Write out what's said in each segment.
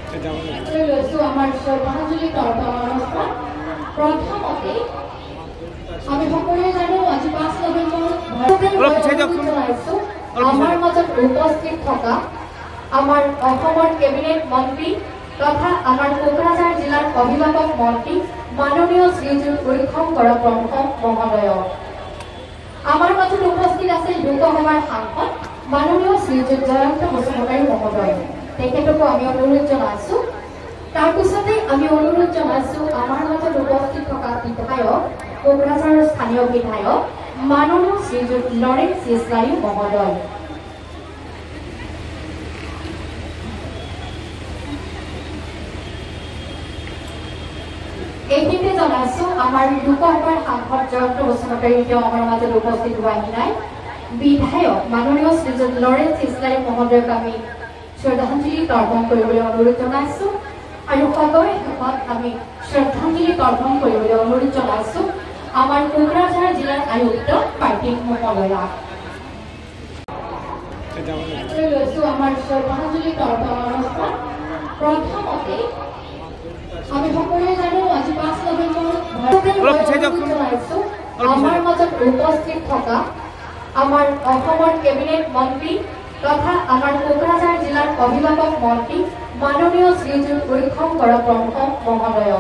লৈছো আমাৰ শ্ৰদ্ধাঞ্জলি তৰ্পণ অনুষ্ঠান। প্ৰথমতে আমি সকলোৱে জানো আজি 5 নৱেম্বৰত আমাৰ মাজত উপস্থিত থকা আমাৰ অসমৰ কেবিনেট মন্ত্ৰী তথা আমাৰ কোকৰাঝাৰ জিলাৰ অভিভাৱক মন্ত্ৰী মাননীয় শ্ৰীযুত উইক্ষংকৰ ব্ৰহ্ম মহোদয়। আমাৰ মাজত উপস্থিত আছে লোকসভাৰ সাংসদ মাননীয় শ্ৰীযুত জয়ন্ত বসুমতাৰী মহোদয়। তেখেতকো আমি অনুৰোধ জনাইছো। তাৰ পিছতে আমি অনুৰোধ জনাইছো আমাৰ মাজত উপস্থিত থকা বিধায়ক কোকৰাঝাৰৰ স্থানীয় বিধায়ক মাননীয় শ্ৰীযুত লৰেন চিছলাৰী মহোদয়। এইখিনিতে জনাইছো আমাৰ লোকসভাৰ সাংসদ জয়ন্ত বসুমতাৰী তেওঁ আমাৰ মাজত উপস্থিত হোৱাহি নাই। বিধায়ক মাননীয় শ্ৰীযুত লৰেন চিছলাৰী মহোদয়ক আমি শ্ৰদ্ধাঞ্জলি তৰ্পণ কৰিবলৈ অনুৰোধ জনাইছো আৰু সদয় শেষত আমি শ্ৰদ্ধাঞ্জলি তৰ্পণ কৰিবলৈ অনুৰোধ জনাইছো আমাৰ কোকৰাঝাৰ জিলাৰ আয়ুক্ত পাৰ্টিক মহোদয়াক। লৈছো আমাৰ শ্ৰদ্ধাঞ্জলি তৰ্পণ অনুষ্ঠান। প্ৰথমতে আমি সকলোৱে জানো আজি 5 নৱেম্বৰত আমাৰ মাজত উপস্থিত থকা আমাৰ অসমৰ কেবিনেট মন্ত্ৰী তথা আমাৰ কোকৰাঝাৰ জিলাৰ অভিভাৱক মন্ত্ৰী মাননীয় শ্ৰীযুত উইক্ষংকৰ ব্ৰহ্ম মহোদয়।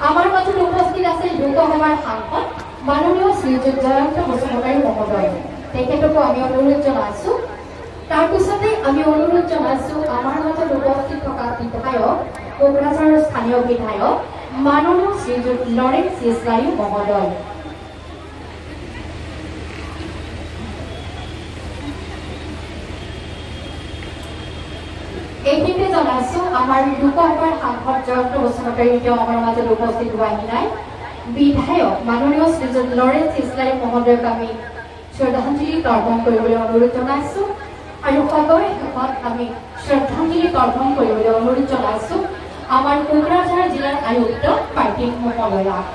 আমাৰ মাজত উপস্থিত আছে লোকসভাৰ সাংসদ মাননীয় শ্ৰীযুত জয়ন্ত বসুমতাৰী মহোদয়। তেখেতকো আমি অনুৰোধ জনাইছো। তাৰ পিছতে আমি অনুৰোধ জনাইছো আমাৰ মাজত উপস্থিত থকা বিধায়ক কোকৰাঝাৰৰ স্থানীয় বিধায়ক মাননীয় শ্ৰীযুত লৰেন চিছলাৰী মহোদয়। এইখিনিতে জনাইছো আমাৰ লোকসভাৰ সাংসদ জয়ন্ত বসুমতাৰী তেওঁ আমাৰ মাজত উপস্থিত হোৱাহি নাই। বিধায়ক মাননীয় শ্ৰীযুত লৰেন চিছলাৰী মহোদয়ক আমি শ্ৰদ্ধাঞ্জলি তৰ্পণ কৰিবলৈ অনুৰোধ জনাইছো আৰু সদয় শেষত আমি শ্ৰদ্ধাঞ্জলি তৰ্পণ কৰিবলৈ অনুৰোধ জনাইছো আমাৰ কোকৰাঝাৰ জিলাৰ আয়ুক্ত পাৰ্টিক মহোদয়াক।